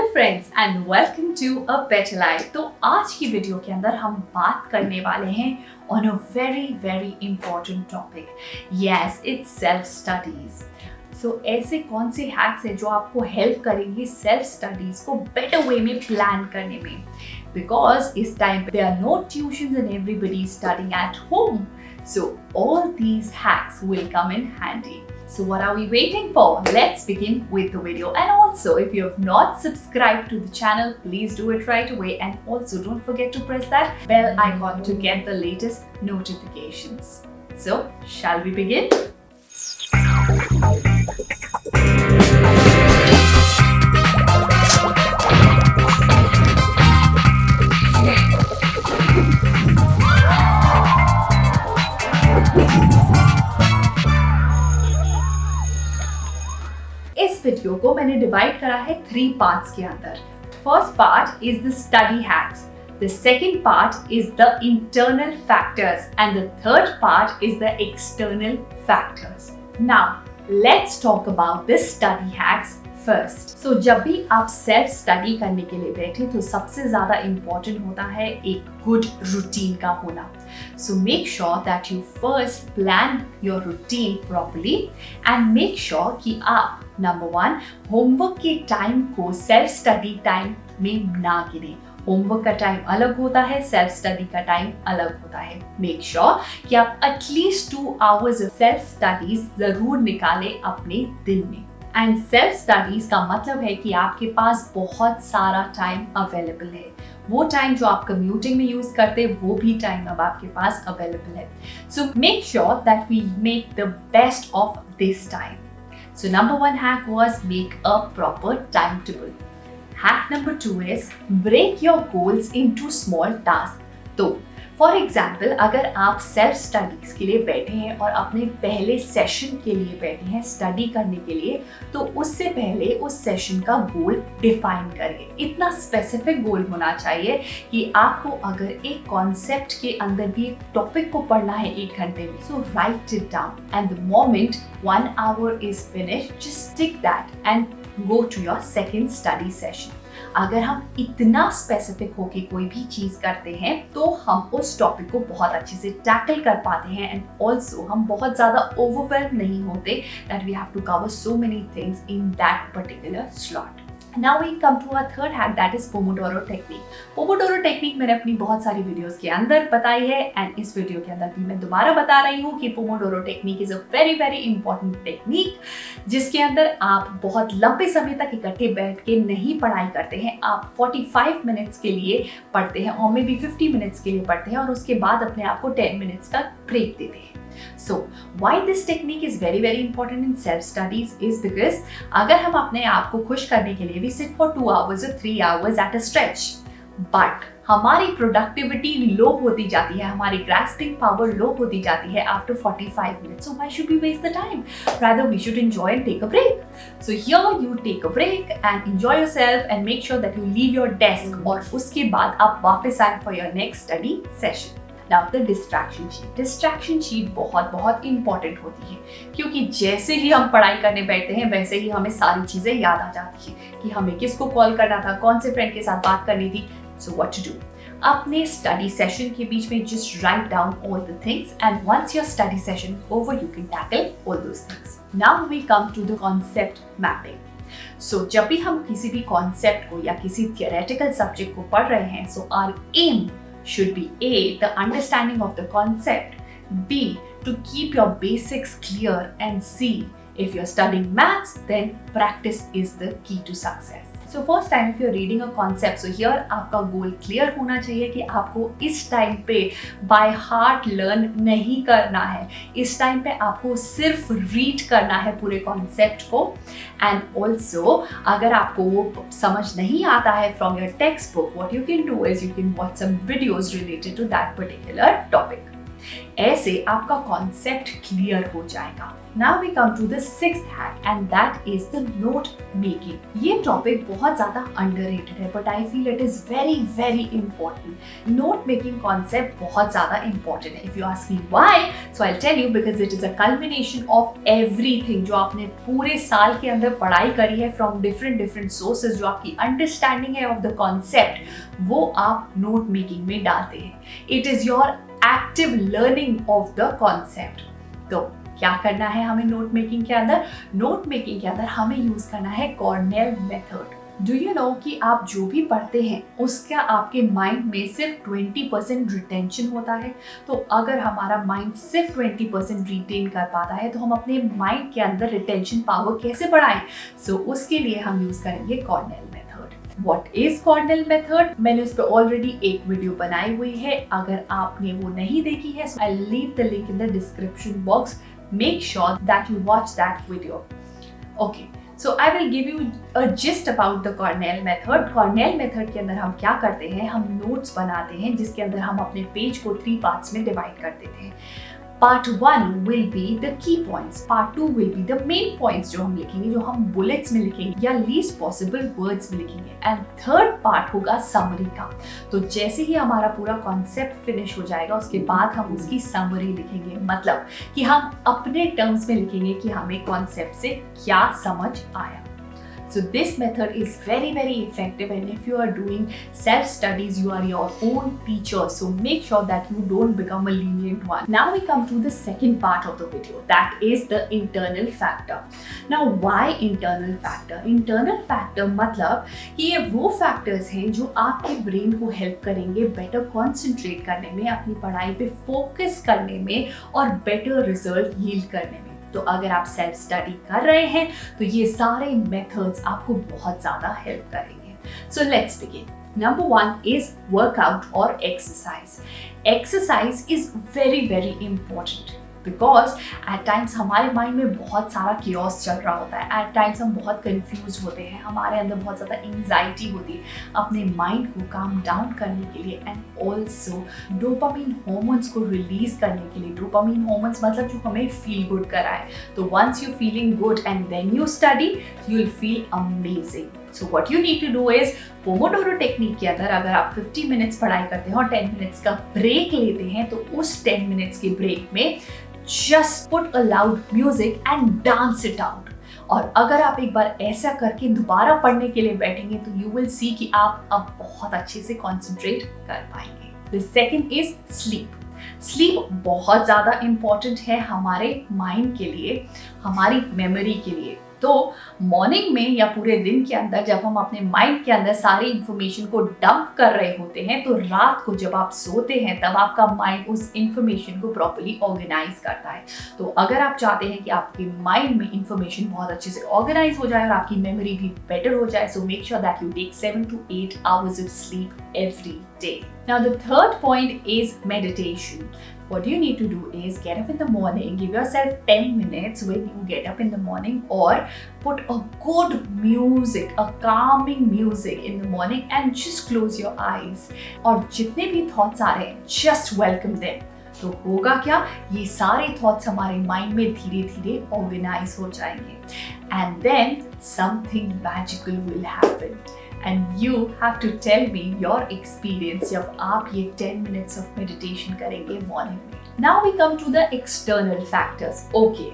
Hello friends and welcome to a better life. तो आज की वीडियो के अंदर हम बात करने वाले हैं on a very important topic. Yes, it's self studies. So ऐसे कौन से हैक्स हैं जो आपको हेल्प करेंगे सेल्फ स्टडीज को बेटर वे में प्लान करने में, बिकॉज इस टाइम पे there are no tuitions and everybody is studying at home. So all these hacks will come in handy. So what are we waiting for? Let's begin with the video. And also, if you have not subscribed to the channel, please do it right away. And also don't forget to press that bell icon to get the latest notifications. So shall we begin? इस video को मैंने divide करा है 3 parts के अंदर। First part is the study hacks, the second part is the internal factors and the third part is the external factors. Now let's talk about the study hacks first. So जब भी आप self study करने के लिए बैठे तो सबसे ज्यादा इंपॉर्टेंट होता है एक गुड रूटीन का होना। So make sure that you first plan your routine properly and make sure कि आप नंबर 1 होमवर्क के टाइम को सेल्फ स्टडी टाइम में ना गिने। होमवर्क का टाइम अलग होता है, सेल्फ स्टडी का टाइम अलग होता है। मेक श्योर कि आप एटलीस्ट 2 आवर्स सेल्फ स्टडीज जरूर निकालें अपने दिन में। एंड सेल्फ स्टडीज का मतलब है कि आपके पास बहुत सारा टाइम अवेलेबल है। वो टाइम जो आप कम्यूटिंग में यूज करते हैं वो भी टाइम अब आपके पास अवेलेबल है। So make sure that we make the best of this time. So number 1 hack was make a proper timetable. Hack number 2 is break your goals into small tasks. तो for example अगर आप self studies के लिए बैठे हैं और अपने पहले सेशन के लिए बैठे हैं स्टडी करने के लिए, तो उससे पहले उस सेशन का गोल डिफाइन करें। इतना स्पेसिफिक गोल होना चाहिए कि आपको अगर एक कॉन्सेप्ट के अंदर भी एक टॉपिक को पढ़ना है 1 घंटे में, so write it down and the moment 1 hour is finished, just tick that and go to your second study session. अगर हम इतना स्पेसिफिक होके कोई भी चीज करते हैं तो हम उस टॉपिक को बहुत अच्छे से टैकल कर पाते हैं एंड ऑल्सो हम बहुत ज्यादा ओवरवेल्म नहीं होते that we have to cover so many things in that particular slot. Now we come to our third hack, that is Pomodoro technique. Pomodoro technique मैंने अपनी बहुत सारी वीडियोस के अंदर बताई है एंड इस वीडियो के अंदर भी मैं दोबारा बता रही हूँ कि Pomodoro technique is a very important technique, जिसके अंदर आप बहुत लंबे समय तक इकट्ठे बैठ के नहीं पढ़ाई करते हैं। आप 45 मिनट्स के लिए पढ़ते हैं और मे बी 50 मिनट्स के लिए पढ़ते हैं और उसके बाद अपने आप को 10 मिनट्स का ब्रेक देते हैं। So why this technique is very important in self studies is because अगर हम अपने आप को खुश करने के लिए we sit for 2 hours or 3 hours at a stretch, but हमारी प्रोडक्टिविटी लो होती जाती है, हमारी ग्रास्पिंग पावर लो होती जाती है after 45 minutes. So why should we waste the time? Rather we should enjoy and take a break. So here you take a break and enjoy yourself and make sure that you leave your desk और उसके बाद आप वापस आए for your next study session. Now the distraction sheet. Distraction sheet बहुत important होती है, क्योंकि जैसे ही हम पढ़ाई करने बैठते हैं वैसे ही हमें सारी चीजें याद आ जाती हैं कि हमें किसको कॉल करना था, कौन से फ्रेंड के साथ बात करनी थी। So what to do? अपने स्टडी सेशन के बीच में just write down all the things and once your study session over you can tackle all those things. Now we come to the concept mapping. So जब भी हम किसी भी concept को या किसी थियोरेटिकल सब्जेक्ट को पढ़ रहे हैं, so our aim should be A, the understanding of the concept, B, to keep your basics clear, and C, if you're studying maths, then practice is the key to success. So first time if you're reading a concept, so here आपका goal clear होना चाहिए कि आपको इस time पे by heart learn नहीं करना है। इस टाइम पे आपको सिर्फ रीड करना है पूरे कॉन्सेप्ट को एंड ऑल्सो अगर आपको वो समझ नहीं आता है from your textbook, what you can do is you can watch some videos related to that particular topic. ऐसे आपका कॉन्सेप्ट क्लियर हो जाएगा। Now we come to the sixth hack and that is the note making. ये topic बहुत ज़्यादा underrated है but I feel it is very very important. Note making concept बहुत ज़्यादा इंपॉर्टेंट है। If you ask me why, so I tell you because it is a culmination of everything जो आपने पूरे साल के अंदर पढ़ाई करी है फ्रॉम डिफरेंट सोर्सेज, जो आपकी अंडरस्टैंडिंग है ऑफ द कॉन्सेप्ट, वो आप नोट मेकिंग में डालते हैं। It is your active learning of the concept. तो क्या करना है हमें नोट मेकिंग के अंदर? नोट मेकिंग के अंदर हमें यूज करना है Cornell method. Do you know कि आप जो भी पढ़ते हैं उसका आपके माइंड में सिर्फ 20% रिटेंशन होता है। तो अगर हमारा माइंड सिर्फ 20% रिटेन कर पाता है तो हम अपने माइंड के अंदर रिटेंशन पावर कैसे बढ़ाएं? सो उसके लिए हम यूज करेंगे Cornell method. What is Cornell method? मैंने उस पर ऑलरेडी एक वीडियो बनाई हुई है, अगर आपने वो नहीं देखी है so I'll leave the link in the description box. Make sure that you watch that video. Okay, so I will give you a gist about the Cornell method. Cornell method के अंदर हम क्या करते हैं, हम नोट्स बनाते हैं जिसके अंदर हम अपने पेज को 3 पार्ट्स में डिवाइड कर देते हैं। Part 1 will be the key points. Part 2 will be the main points जो हम लिखेंगे, जो हम bullets में लिखेंगे या least possible words में लिखेंगे। And third part होगा summary का। तो जैसे ही हमारा पूरा concept finish हो जाएगा उसके बाद हम उसकी summary लिखेंगे, मतलब कि हम अपने terms में लिखेंगे कि हमें concept से क्या समझ आया। So this method is very effective, and if you are doing self studies, you are your own teacher, so make sure that you don't become a lenient one. Now we come to the second part of the video, that is the internal factor. Now why internal factor? Internal factor मतलब कि ये वो factors हैं जो आपके brain को help करेंगे better concentrate करने में, अपनी पढ़ाई पे focus करने में और better result yield करने में। तो अगर आप सेल्फ स्टडी कर रहे हैं तो ये सारे मेथड्स आपको बहुत ज़्यादा हेल्प करेंगे। So let's begin. Number 1 is workout or exercise. Exercise is very important because at times हमारे माइंड में बहुत सारा chaos चल रहा होता है। At times हम बहुत confused होते हैं, हमारे अंदर बहुत ज़्यादा anxiety होती है अपने माइंड को calm down करने के लिए and also dopamine hormones को release करने के लिए। dopamine hormones मतलब जो हमें feel good कराए। तो once you feeling good and then you study, you will feel amazing. So what you need to do is Pomodoro technique के अंदर अगर आप 50 मिनट्स पढ़ाई करते हैं और 10 मिनट्स का ब्रेक लेते हैं तो उस 10 मिनट्स के ब्रेक में just put a loud music and dance it out. और अगर आप एक बार ऐसा करके दोबारा पढ़ने के लिए बैठेंगे तो you will see कि आप अब बहुत अच्छे से concentrate कर पाएंगे। The second is sleep. Sleep बहुत ज़्यादा important है हमारे mind के लिए, हमारी memory के लिए। तो मॉर्निंग में या पूरे दिन के अंदर जब हम अपने माइंड के अंदर सारी इंफॉर्मेशन को डंप कर रहे होते हैं तो रात को जब आप सोते हैं तब आपका माइंड उस इंफॉर्मेशन को प्रॉपर्ली ऑर्गेनाइज करता है। तो अगर आप चाहते हैं कि आपके माइंड में इंफॉर्मेशन बहुत अच्छे से ऑर्गेनाइज हो जाए और आपकी मेमोरी भी बेटर हो जाए, so make sure that you take 7 to 8 hours of sleep every day. Now the third point is meditation. What you need to do is get up in the morning, give yourself 10 minutes when you get up in the morning, or put a good music, a calming music in the morning and just close your eyes. और जितने भी thoughts आ रहे हैं, just welcome them. तो होगा क्या, ये सारे thoughts हमारे mind में धीरे धीरे organize हो जाएंगे and then something magical will happen. And you have to tell me your experience जब आप ये 10 minutes of meditation करेंगे morning में। Now we come to the external factors. Okay,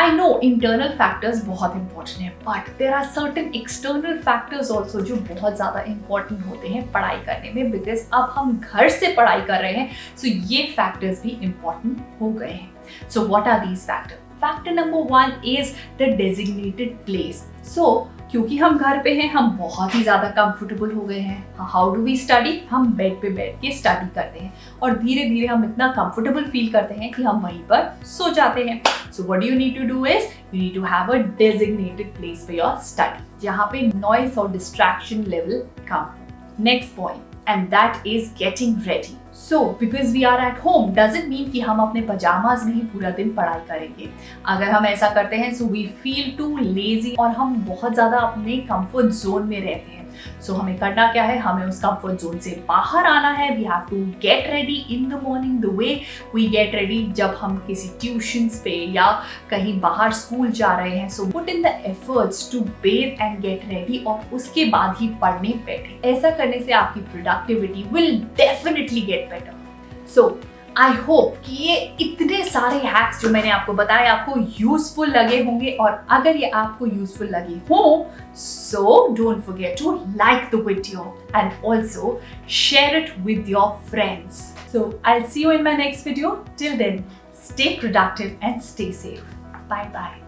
I know internal factors बहुत important है, but there are certain external factors also जो बहुत ज़्यादा important होते हैं पढ़ाई करने में, because अब हम घर से पढ़ाई कर रहे हैं, so ये factors भी important हो गए हैं। So what are these factors? Factor number 1 is the designated place. So क्योंकि हम घर पे हैं, हम बहुत ही ज़्यादा कंफर्टेबल हो गए हैं। How do we study? हम बेड पे बैठ के स्टडी करते हैं और धीरे धीरे हम इतना कंफर्टेबल फील करते हैं कि हम वहीं पर सो जाते हैं। So what you need to do is you need to have a designated place for your study, जहाँ पे नॉइस और डिस्ट्रैक्शन लेवल कम। Next point and that is getting ready. So because we are at home doesn't mean कि हम अपने pyjamas में ही पूरा दिन पढ़ाई करेंगे। अगर हम ऐसा करते हैं so we feel too lazy और हम बहुत ज़्यादा अपने comfort zone में रहते हैं। सो हमें करना क्या है, हमें उस कंफर्ट जोन से बाहर आना है. We have to get ready in the morning the way we get ready जब हम किसी ट्यूशंस पे या कहीं बाहर स्कूल जा रहे हैं. So put in the efforts to bathe and get ready और उसके बाद ही पढ़ने बैठे. ऐसा करने से आपकी productivity will definitely get better. So I hope कि ये इतने सारे हैक्स जो मैंने आपको बताए आपको यूजफुल लगे होंगे, और अगर ये आपको यूजफुल लगे हो so don't forget to like the video and also share it with your friends. So I will see you in my next video. Till then, stay productive and stay safe. Bye bye.